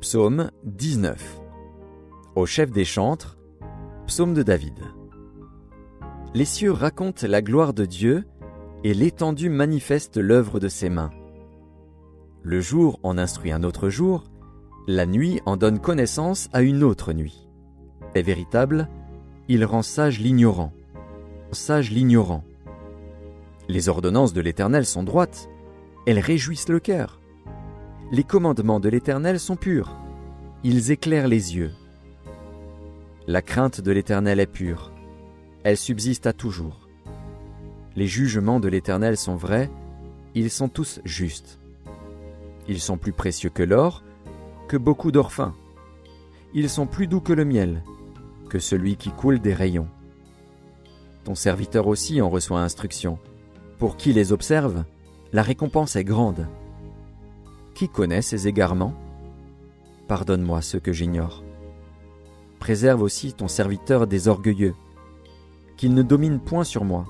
Psaume 19. Au chef des chantres, psaume de David. Les cieux racontent la gloire de Dieu et l'étendue manifeste l'œuvre de ses mains. Le jour en instruit un autre jour, la nuit en donne connaissance à une autre nuit. Est véritable, il rend sage l'ignorant. Les ordonnances de l'Éternel sont droites, elles réjouissent le cœur. Les commandements de l'Éternel sont purs, ils éclairent les yeux. La crainte de l'Éternel est pure, elle subsiste à toujours. Les jugements de l'Éternel sont vrais, ils sont tous justes. Ils sont plus précieux que l'or, que beaucoup d'or fin. Ils sont plus doux que le miel, que celui qui coule des rayons. Ton serviteur aussi en reçoit instruction. Pour qui les observe, la récompense est grande. Qui connaît ces égarements? Pardonne-moi ceux que j'ignore. Préserve aussi ton serviteur des orgueilleux, qu'il ne domine point sur moi.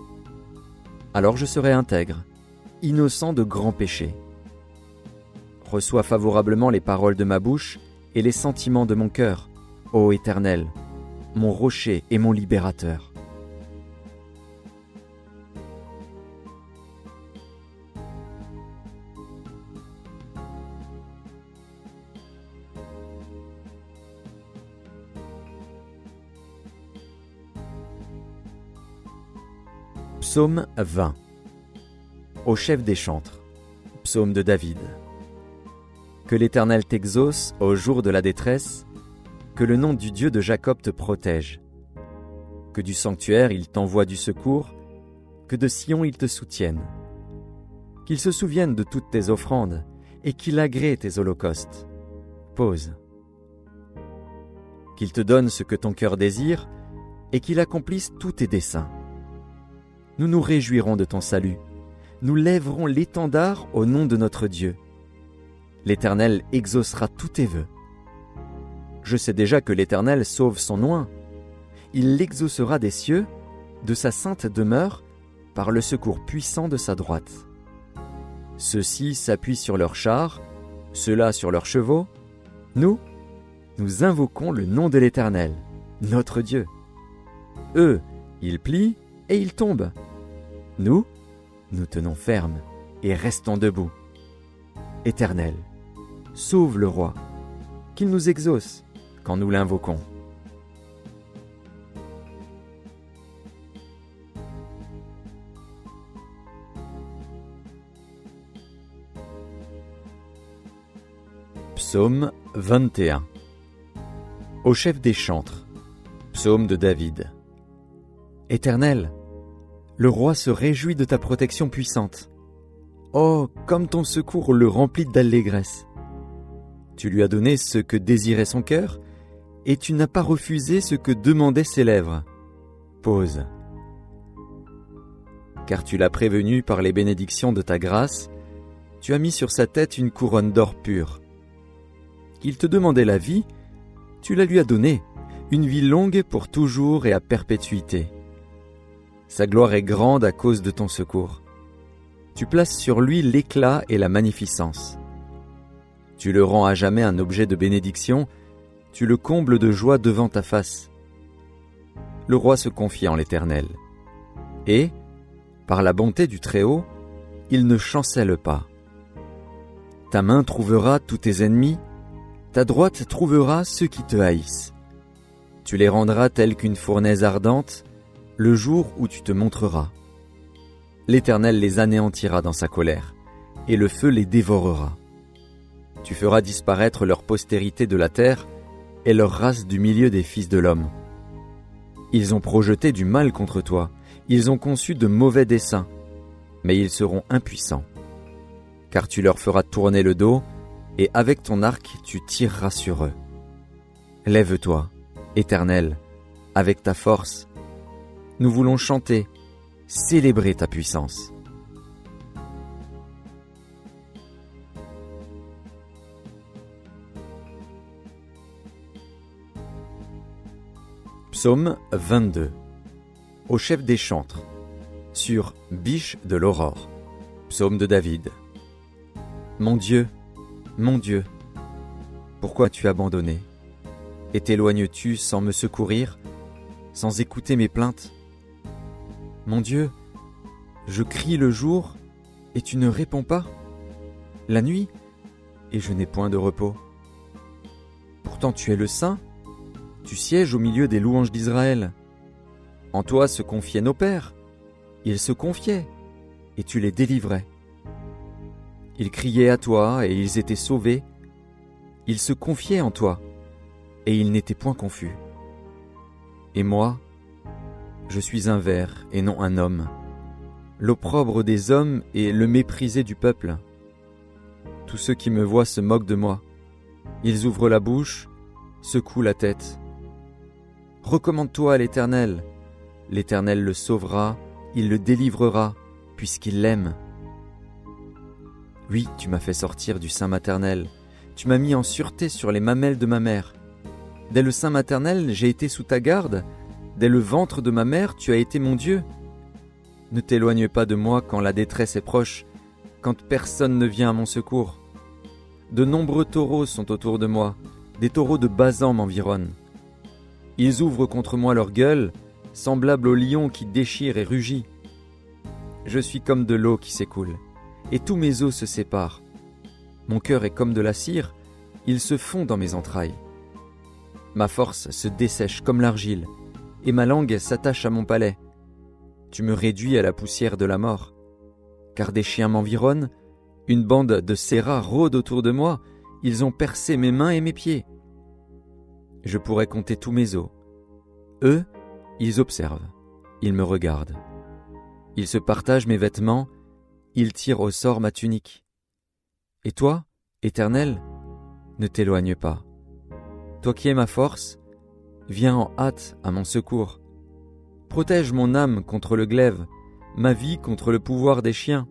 Alors je serai intègre, innocent de grands péchés. Reçois favorablement les paroles de ma bouche et les sentiments de mon cœur, ô Éternel, mon rocher et mon libérateur. Psaume 20. Au chef des chantres, psaume de David. Que l'Éternel t'exauce au jour de la détresse, que le nom du Dieu de Jacob te protège. Que du sanctuaire il t'envoie du secours, que de Sion il te soutienne. Qu'il se souvienne de toutes tes offrandes et qu'il agrée tes holocaustes. Pause. Qu'il te donne ce que ton cœur désire et qu'il accomplisse tous tes desseins. Nous nous réjouirons de ton salut. Nous lèverons l'étendard au nom de notre Dieu. L'Éternel exaucera tous tes vœux. Je sais déjà que l'Éternel sauve son oint. Il l'exaucera des cieux, de sa sainte demeure, par le secours puissant de sa droite. Ceux-ci s'appuient sur leurs chars, ceux-là sur leurs chevaux. Nous invoquons le nom de l'Éternel, notre Dieu. Eux, ils plient et ils tombent. Nous tenons ferme et restons debout. Éternel, sauve le roi, qu'il nous exauce quand nous l'invoquons. Psaume 21. Au chef des chantres, psaume de David. Éternel, le roi se réjouit de ta protection puissante. Oh, comme ton secours le remplit d'allégresse. Tu lui as donné ce que désirait son cœur, et tu n'as pas refusé ce que demandaient ses lèvres. Pause. Car tu l'as prévenu par les bénédictions de ta grâce, tu as mis sur sa tête une couronne d'or pur. Il te demandait la vie, tu la lui as donnée, une vie longue pour toujours et à perpétuité. Sa gloire est grande à cause de ton secours. Tu places sur lui l'éclat et la magnificence. Tu le rends à jamais un objet de bénédiction, tu le combles de joie devant ta face. Le roi se confie en l'Éternel. Et, par la bonté du Très-Haut, il ne chancelle pas. Ta main trouvera tous tes ennemis, ta droite trouvera ceux qui te haïssent. Tu les rendras tels qu'une fournaise ardente, le jour où tu te montreras. L'Éternel les anéantira dans sa colère, et le feu les dévorera. Tu feras disparaître leur postérité de la terre, et leur race du milieu des fils de l'homme. Ils ont projeté du mal contre toi, ils ont conçu de mauvais desseins, mais ils seront impuissants. Car tu leur feras tourner le dos, et avec ton arc tu tireras sur eux. Lève-toi, Éternel, avec ta force. Nous voulons chanter, célébrer ta puissance. Psaume 22. Au chef des chantres, sur Biche de l'aurore, psaume de David. Mon Dieu, Pourquoi tu abandonné? Et t'éloignes-tu sans me secourir, sans écouter mes plaintes? Mon Dieu, je crie le jour, et tu ne réponds pas, la nuit, et je n'ai point de repos. Pourtant tu es le Saint, tu sièges au milieu des louanges d'Israël. En toi se confiaient nos pères, ils se confiaient, et tu les délivrais. Ils criaient à toi, et ils étaient sauvés. Ils se confiaient en toi, et ils n'étaient point confus. Et moi, je suis un ver et non un homme, l'opprobre des hommes et le méprisé du peuple. Tous ceux qui me voient se moquent de moi. Ils ouvrent la bouche, secouent la tête. Recommande-toi à l'Éternel. L'Éternel le sauvera, il le délivrera, puisqu'il l'aime. Oui, tu m'as fait sortir du sein maternel. Tu m'as mis en sûreté sur les mamelles de ma mère. Dès le sein maternel, j'ai été sous ta garde. Dès le ventre de ma mère, tu as été mon Dieu. Ne t'éloigne pas de moi quand la détresse est proche, quand personne ne vient à mon secours. De nombreux taureaux sont autour de moi, des taureaux de Basan m'environnent. Ils ouvrent contre moi leur gueule, semblables au lion qui déchire et rugit. Je suis comme de l'eau qui s'écoule, et tous mes os se séparent. Mon cœur est comme de la cire, il se fond dans mes entrailles. Ma force se dessèche comme l'argile, et ma langue s'attache à mon palais. Tu me réduis à la poussière de la mort. Car des chiens m'environnent, une bande de sérats rôde autour de moi, ils ont percé mes mains et mes pieds. Je pourrais compter tous mes os. Eux, ils observent, ils me regardent. Ils se partagent mes vêtements, ils tirent au sort ma tunique. Et toi, Éternel, ne t'éloigne pas. Toi qui es ma force, viens en hâte à mon secours. Protège mon âme contre le glaive, ma vie contre le pouvoir des chiens.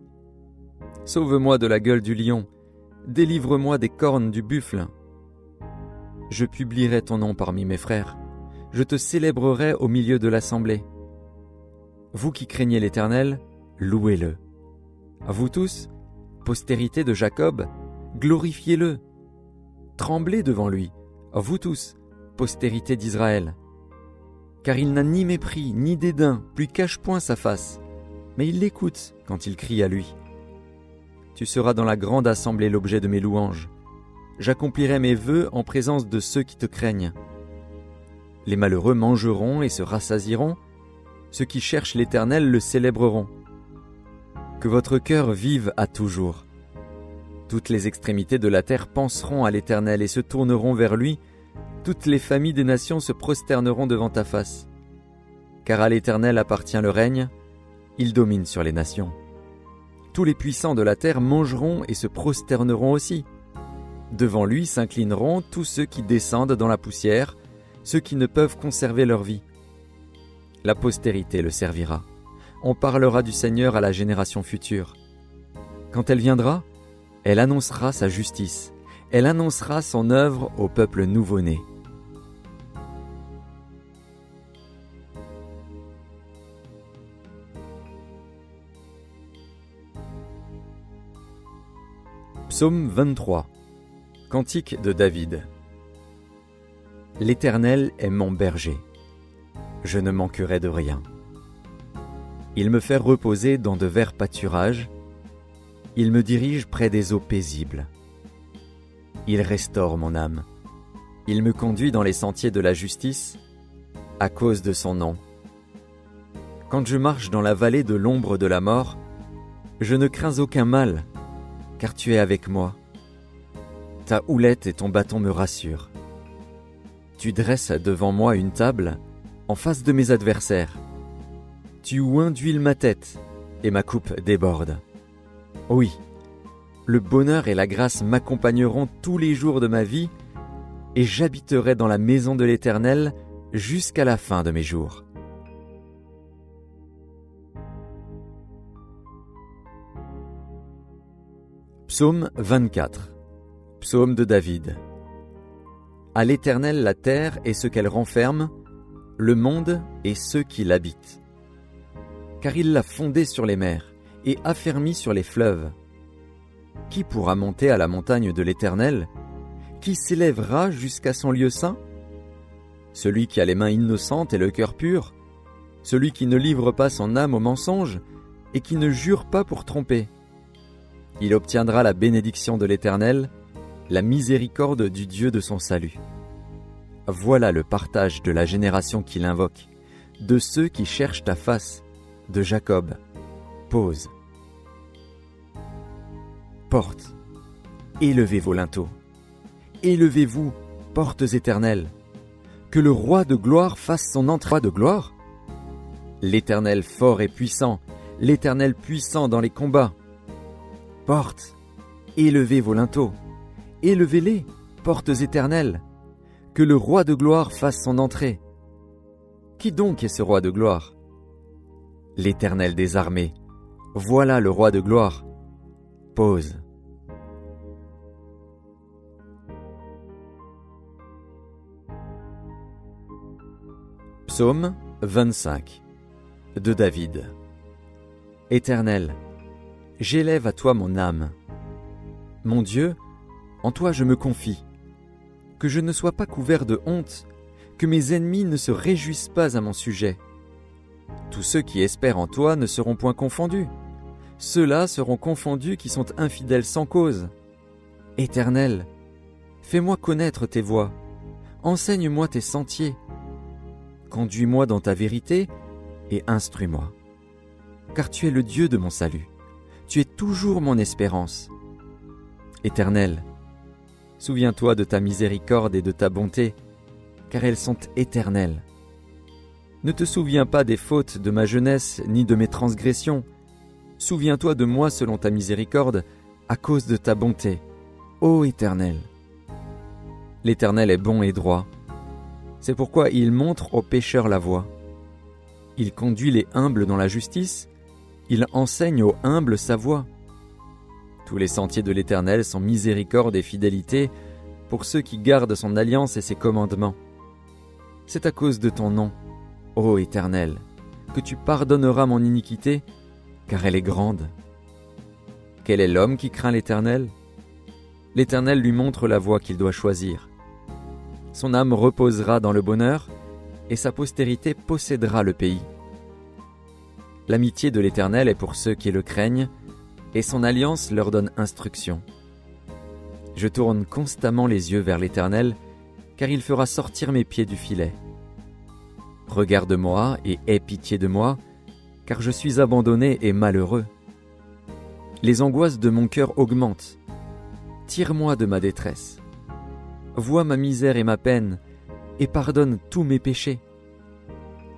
Sauve-moi de la gueule du lion, délivre-moi des cornes du buffle. Je publierai ton nom parmi mes frères, je te célébrerai au milieu de l'assemblée. Vous qui craignez l'Éternel, louez-le. À vous tous, postérité de Jacob, glorifiez-le. Tremblez devant lui, à vous tous, postérité d'Israël. Car il n'a ni mépris, ni dédain, plus cache point sa face, mais il l'écoute quand il crie à lui. Tu seras dans la grande assemblée l'objet de mes louanges. J'accomplirai mes vœux en présence de ceux qui te craignent. Les malheureux mangeront et se rassasieront, ceux qui cherchent l'Éternel le célébreront. Que votre cœur vive à toujours. Toutes les extrémités de la terre penseront à l'Éternel et se tourneront vers lui. Toutes les familles des nations se prosterneront devant ta face. Car à l'Éternel appartient le règne, il domine sur les nations. Tous les puissants de la terre mangeront et se prosterneront aussi. Devant lui s'inclineront tous ceux qui descendent dans la poussière, ceux qui ne peuvent conserver leur vie. La postérité le servira. On parlera du Seigneur à la génération future. Quand elle viendra, elle annoncera sa justice. Elle annoncera son œuvre au peuple nouveau-né. Psaume 23. Cantique de David. L'Éternel est mon berger. Je ne manquerai de rien. Il me fait reposer dans de verts pâturages. Il me dirige près des eaux paisibles. Il restaure mon âme. Il me conduit dans les sentiers de la justice, à cause de son nom. Quand je marche dans la vallée de l'ombre de la mort, je ne crains aucun mal, car tu es avec moi. Ta houlette et ton bâton me rassurent. Tu dresses devant moi une table, en face de mes adversaires. Tu oins d'huile ma tête, et ma coupe déborde. Oui, le bonheur et la grâce m'accompagneront tous les jours de ma vie, et j'habiterai dans la maison de l'Éternel jusqu'à la fin de mes jours. Psaume 24. Psaume de David. À l'Éternel la terre et ce qu'elle renferme, le monde et ceux qui l'habitent. Car il l'a fondé sur les mers et affermi sur les fleuves. Qui pourra monter à la montagne de l'Éternel? Qui s'élèvera jusqu'à son lieu saint? Celui qui a les mains innocentes et le cœur pur, celui qui ne livre pas son âme au mensonge et qui ne jure pas pour tromper. Il obtiendra la bénédiction de l'Éternel, la miséricorde du Dieu de son salut. Voilà le partage de la génération qui l'invoque, de ceux qui cherchent ta face, de Jacob. Pause. Porte, élevez vos linteaux. Élevez-vous, portes éternelles. Que le roi de gloire fasse son entrée de gloire. L'Éternel fort et puissant, l'Éternel puissant dans les combats. Portes, élevez vos linteaux. Élevez-les, portes éternelles. Que le roi de gloire fasse son entrée. Qui donc est ce roi de gloire? L'Éternel des armées. Voilà le roi de gloire. Pause. Psaume 25 de David. Éternel, j'élève à toi mon âme. Mon Dieu, en toi je me confie. Que je ne sois pas couvert de honte, que mes ennemis ne se réjouissent pas à mon sujet. Tous ceux qui espèrent en toi ne seront point confondus. Ceux-là seront confondus qui sont infidèles sans cause. Éternel, fais-moi connaître tes voies. Enseigne-moi tes sentiers. Conduis-moi dans ta vérité et instruis-moi. Car tu es le Dieu de mon salut. Tu es toujours mon espérance. Éternel, souviens-toi de ta miséricorde et de ta bonté, car elles sont éternelles. Ne te souviens pas des fautes de ma jeunesse ni de mes transgressions. Souviens-toi de moi selon ta miséricorde, à cause de ta bonté, ô Éternel. L'Éternel est bon et droit. C'est pourquoi il montre aux pécheurs la voie. Il conduit les humbles dans la justice, il enseigne aux humbles sa voie. Tous les sentiers de l'Éternel sont miséricorde et fidélité pour ceux qui gardent son alliance et ses commandements. C'est à cause de ton nom, ô Éternel, que tu pardonneras mon iniquité, car elle est grande. Quel est l'homme qui craint l'Éternel? L'Éternel lui montre la voie qu'il doit choisir. Son âme reposera dans le bonheur, et sa postérité possédera le pays. L'amitié de l'Éternel est pour ceux qui le craignent, et son alliance leur donne instruction. Je tourne constamment les yeux vers l'Éternel, car il fera sortir mes pieds du filet. Regarde-moi et aie pitié de moi, car je suis abandonné et malheureux. Les angoisses de mon cœur augmentent. Tire-moi de ma détresse. Vois ma misère et ma peine, et pardonne tous mes péchés.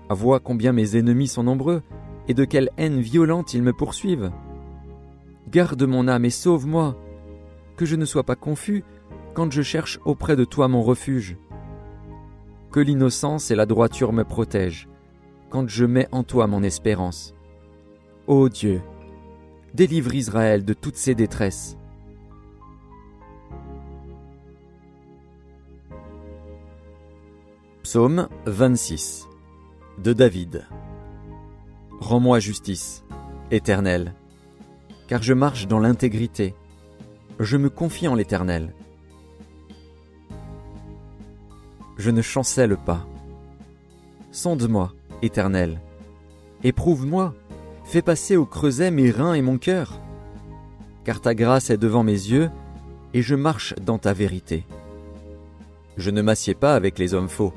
Vois combien mes ennemis sont nombreux, et de quelle haine violente ils me poursuivent. Garde mon âme et sauve-moi, que je ne sois pas confus quand je cherche auprès de toi mon refuge. Que l'innocence et la droiture me protègent, quand je mets en toi mon espérance. Ô Dieu, délivre Israël de toutes ses détresses. Psaume 26 de David. Rends-moi justice, Éternel, car je marche dans l'intégrité. Je me confie en l'Éternel. Je ne chancelle pas. Sonde-moi, Éternel. Éprouve-moi, fais passer au creuset mes reins et mon cœur. Car ta grâce est devant mes yeux, et je marche dans ta vérité. Je ne m'assieds pas avec les hommes faux.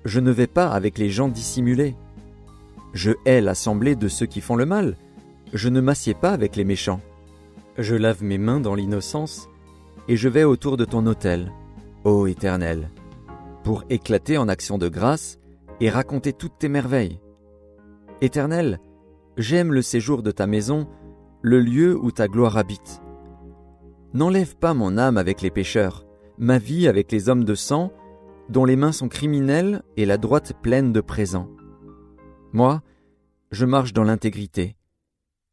Je ne vais pas avec les gens dissimulés. Je hais l'assemblée de ceux qui font le mal. Je ne m'assieds pas avec les méchants. Je lave mes mains dans l'innocence, et je vais autour de ton autel, ô Éternel, pour éclater en action de grâce et raconter toutes tes merveilles. Éternel, j'aime le séjour de ta maison, le lieu où ta gloire habite. N'enlève pas mon âme avec les pécheurs, ma vie avec les hommes de sang, dont les mains sont criminelles et la droite pleine de présents. Moi, je marche dans l'intégrité.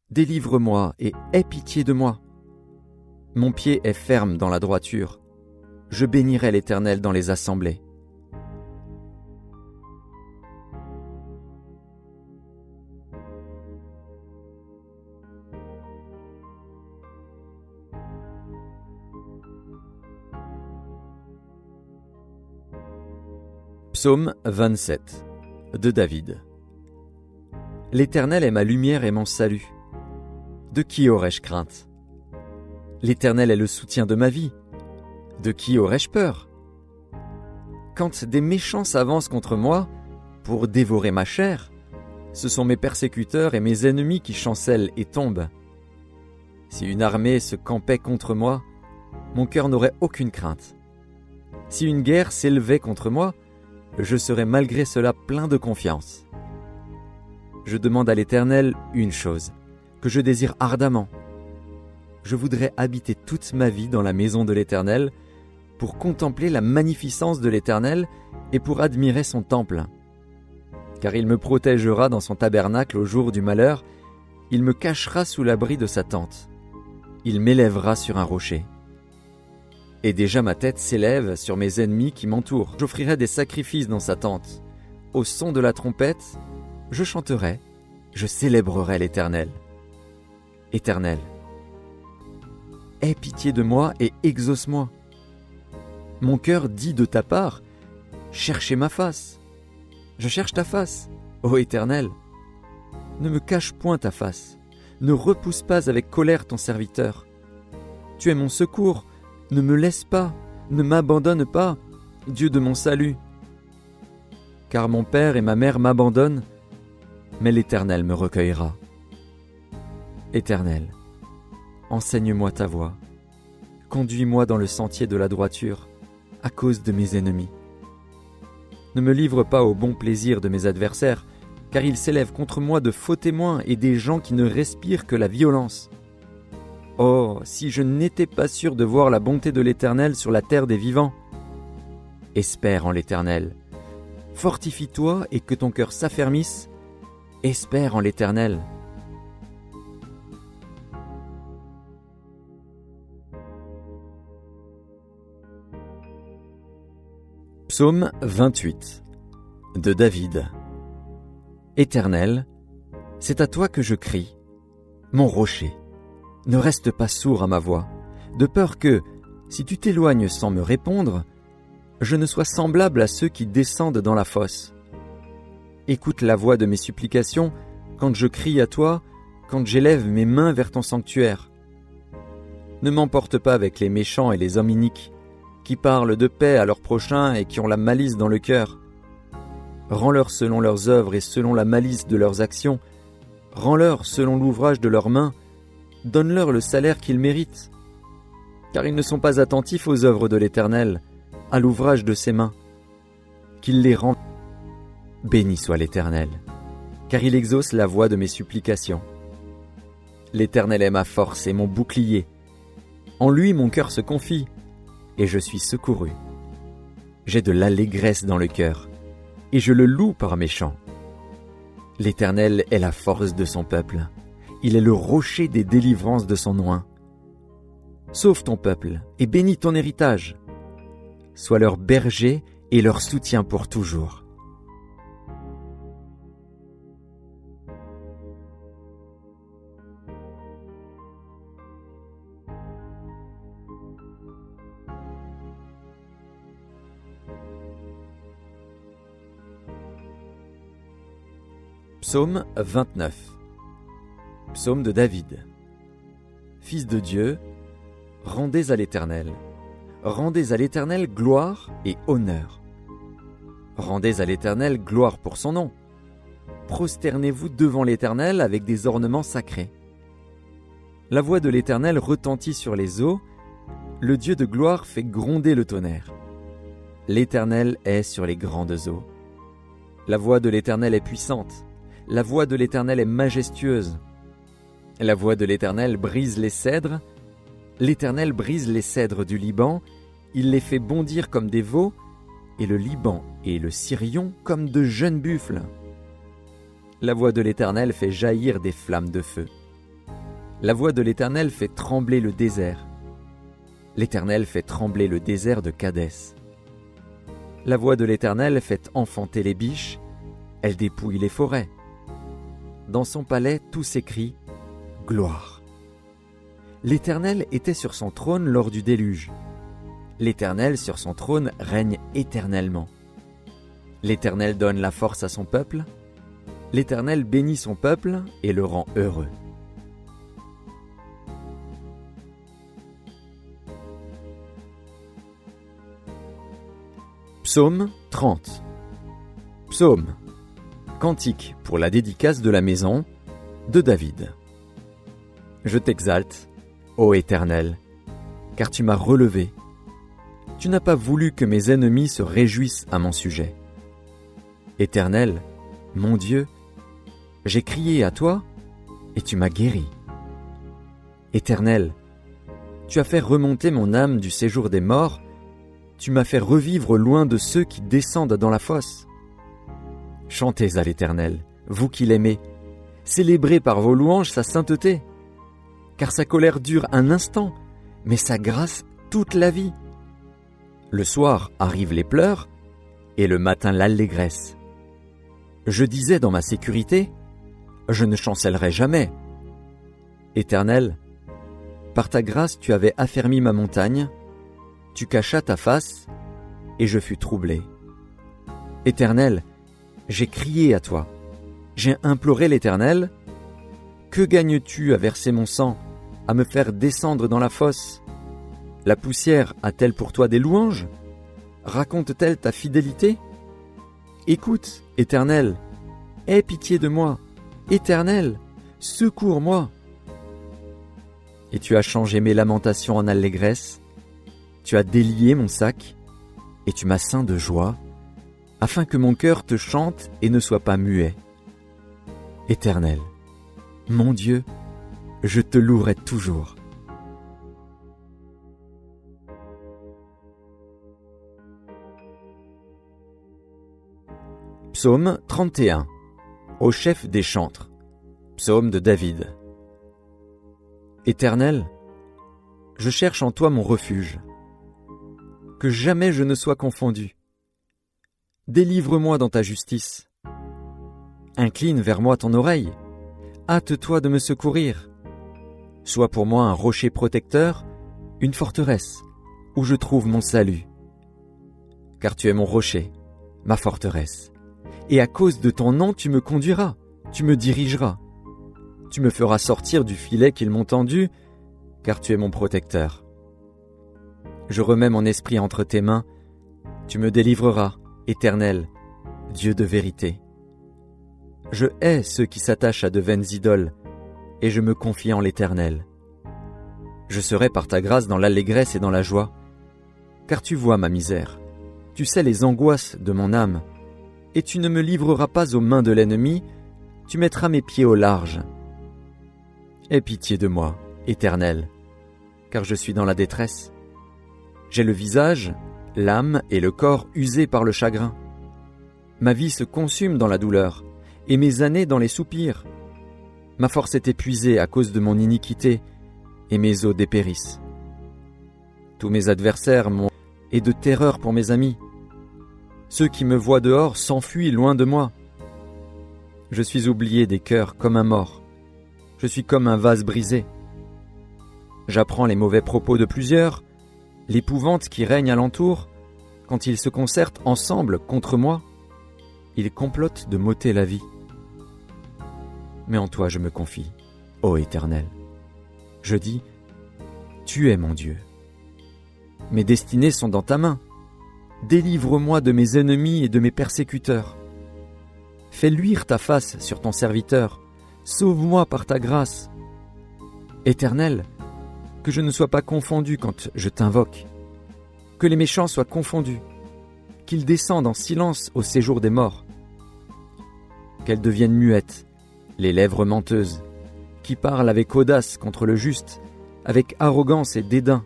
Délivre-moi et aie pitié de moi. Mon pied est ferme dans la droiture. Je bénirai l'Éternel dans les assemblées. Psaume 27 de David. L'Éternel est ma lumière et mon salut. De qui aurais-je crainte? L'Éternel est le soutien de ma vie. De qui aurais-je peur? Quand des méchants s'avancent contre moi pour dévorer ma chair, ce sont mes persécuteurs et mes ennemis qui chancellent et tombent. Si une armée se campait contre moi, mon cœur n'aurait aucune crainte. Si une guerre s'élevait contre moi, je serais malgré cela plein de confiance. Je demande à l'Éternel une chose, que je désire ardemment. Je voudrais habiter toute ma vie dans la maison de l'Éternel, pour contempler la magnificence de l'Éternel et pour admirer son temple. Car il me protégera dans son tabernacle au jour du malheur, il me cachera sous l'abri de sa tente. Il m'élèvera sur un rocher. Et déjà ma tête s'élève sur mes ennemis qui m'entourent. J'offrirai des sacrifices dans sa tente. Au son de la trompette, je chanterai, je célébrerai l'Éternel. Éternel, aie pitié de moi et exauce-moi. Mon cœur dit de ta part, cherchez ma face. Je cherche ta face, ô Éternel. Ne me cache point ta face, ne repousse pas avec colère ton serviteur. Tu es mon secours, ne me laisse pas, ne m'abandonne pas, Dieu de mon salut. Car mon père et ma mère m'abandonnent, mais l'Éternel me recueillera. Éternel, enseigne-moi ta voie, conduis-moi dans le sentier de la droiture, à cause de mes ennemis. Ne me livre pas au bon plaisir de mes adversaires, car ils s'élèvent contre moi de faux témoins et des gens qui ne respirent que la violence. Oh, si je n'étais pas sûr de voir la bonté de l'Éternel sur la terre des vivants. Espère en l'Éternel. Fortifie-toi et que ton cœur s'affermisse. Espère en l'Éternel. Psaume 28 de David. Éternel, c'est à toi que je crie, mon rocher. Ne reste pas sourd à ma voix, de peur que, si tu t'éloignes sans me répondre, je ne sois semblable à ceux qui descendent dans la fosse. Écoute la voix de mes supplications quand je crie à toi, quand j'élève mes mains vers ton sanctuaire. Ne m'emporte pas avec les méchants et les hommes iniques, qui parlent de paix à leurs prochains et qui ont la malice dans le cœur. Rends-leur selon leurs œuvres et selon la malice de leurs actions. Rends-leur selon l'ouvrage de leurs mains. Donne-leur le salaire qu'ils méritent. Car ils ne sont pas attentifs aux œuvres de l'Éternel, à l'ouvrage de ses mains. Qu'il les rende. Béni soit l'Éternel, car il exauce la voix de mes supplications. L'Éternel est ma force et mon bouclier. En lui mon cœur se confie, et je suis secouru. J'ai de l'allégresse dans le cœur, et je le loue par mes chants. L'Éternel est la force de son peuple. Il est le rocher des délivrances de son oint. Sauve ton peuple et bénis ton héritage. Sois leur berger et leur soutien pour toujours. Psaume 29. Psaume de David. Fils de Dieu, rendez à l'Éternel gloire et honneur. Rendez à l'Éternel gloire pour son nom. Prosternez-vous devant l'Éternel avec des ornements sacrés. La voix de l'Éternel retentit sur les eaux, le Dieu de gloire fait gronder le tonnerre. L'Éternel est sur les grandes eaux. La voix de l'Éternel est puissante, la voix de l'Éternel est majestueuse. La voix de l'Éternel brise les cèdres. L'Éternel brise les cèdres du Liban. Il les fait bondir comme des veaux, et le Liban et le Sirion comme de jeunes buffles. La voix de l'Éternel fait jaillir des flammes de feu. La voix de l'Éternel fait trembler le désert. L'Éternel fait trembler le désert de Kadès. La voix de l'Éternel fait enfanter les biches. Elle dépouille les forêts. Dans son palais, tout s'écrie « Gloire ». L'Éternel était sur son trône lors du déluge. L'Éternel sur son trône règne éternellement. L'Éternel donne la force à son peuple. L'Éternel bénit son peuple et le rend heureux. Psaume 30. Psaume. Cantique pour la dédicace de la maison de David. Je t'exalte, ô Éternel, car tu m'as relevé. Tu n'as pas voulu que mes ennemis se réjouissent à mon sujet. Éternel, mon Dieu, j'ai crié à toi et tu m'as guéri. Éternel, tu as fait remonter mon âme du séjour des morts, tu m'as fait revivre loin de ceux qui descendent dans la fosse. Chantez à l'Éternel, vous qui l'aimez, célébrez par vos louanges sa sainteté, car sa colère dure un instant, mais sa grâce toute la vie. Le soir arrivent les pleurs, et le matin l'allégresse. Je disais dans ma sécurité, je ne chancellerai jamais. Éternel, par ta grâce tu avais affermi ma montagne, tu cachas ta face, et je fus troublé. Éternel, j'ai crié à toi, j'ai imploré l'Éternel. Que gagnes-tu à verser mon sang, à me faire descendre dans la fosse? La poussière a-t-elle pour toi des louanges? Raconte-t-elle ta fidélité? Écoute, Éternel, aie pitié de moi. Éternel, secours-moi. Et tu as changé mes lamentations en allégresse, tu as délié mon sac, et tu m'as ceint de joie, afin que mon cœur te chante et ne soit pas muet. Éternel, mon Dieu, je te louerai toujours. Psaume 31. Au chef des chantres. Psaume de David. Éternel, je cherche en toi mon refuge. Que jamais je ne sois confondu. Délivre-moi dans ta justice. Incline vers moi ton oreille. Hâte-toi de me secourir. Sois pour moi un rocher protecteur, une forteresse, où je trouve mon salut. Car tu es mon rocher, ma forteresse. Et à cause de ton nom, tu me conduiras, tu me dirigeras. Tu me feras sortir du filet qu'ils m'ont tendu, car tu es mon protecteur. Je remets mon esprit entre tes mains, tu me délivreras, Éternel, Dieu de vérité. Je hais ceux qui s'attachent à de vaines idoles, et je me confie en l'Éternel. Je serai par ta grâce dans l'allégresse et dans la joie, car tu vois ma misère, tu sais les angoisses de mon âme, et tu ne me livreras pas aux mains de l'ennemi, tu mettras mes pieds au large. Aie pitié de moi, Éternel, car je suis dans la détresse. J'ai le visage, l'âme et le corps usés par le chagrin. Ma vie se consume dans la douleur, et mes années dans les soupirs. Ma force est épuisée à cause de mon iniquité, et mes os dépérissent. Tous mes adversaires m'ont et de terreur pour mes amis. Ceux qui me voient dehors s'enfuient loin de moi. Je suis oublié des cœurs comme un mort. Je suis comme un vase brisé. J'apprends les mauvais propos de plusieurs, l'épouvante qui règne alentour, quand ils se concertent ensemble contre moi. Ils complotent de m'ôter la vie. Mais en toi je me confie, ô Éternel. Je dis, tu es mon Dieu. Mes destinées sont dans ta main. Délivre-moi de mes ennemis et de mes persécuteurs. Fais luire ta face sur ton serviteur. Sauve-moi par ta grâce. Éternel, que je ne sois pas confondu quand je t'invoque. Que les méchants soient confondus. Qu'ils descendent en silence au séjour des morts. Qu'elles deviennent muettes, les lèvres menteuses, qui parlent avec audace contre le juste, avec arrogance et dédain.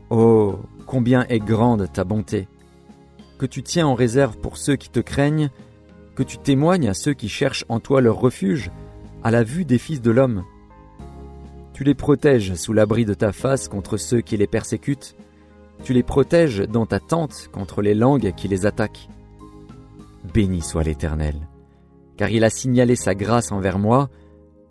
Oh, combien est grande ta bonté, que tu tiens en réserve pour ceux qui te craignent, que tu témoignes à ceux qui cherchent en toi leur refuge, à la vue des fils de l'homme. Tu les protèges sous l'abri de ta face contre ceux qui les persécutent, tu les protèges dans ta tente contre les langues qui les attaquent. Béni soit l'Éternel, car il a signalé sa grâce envers moi,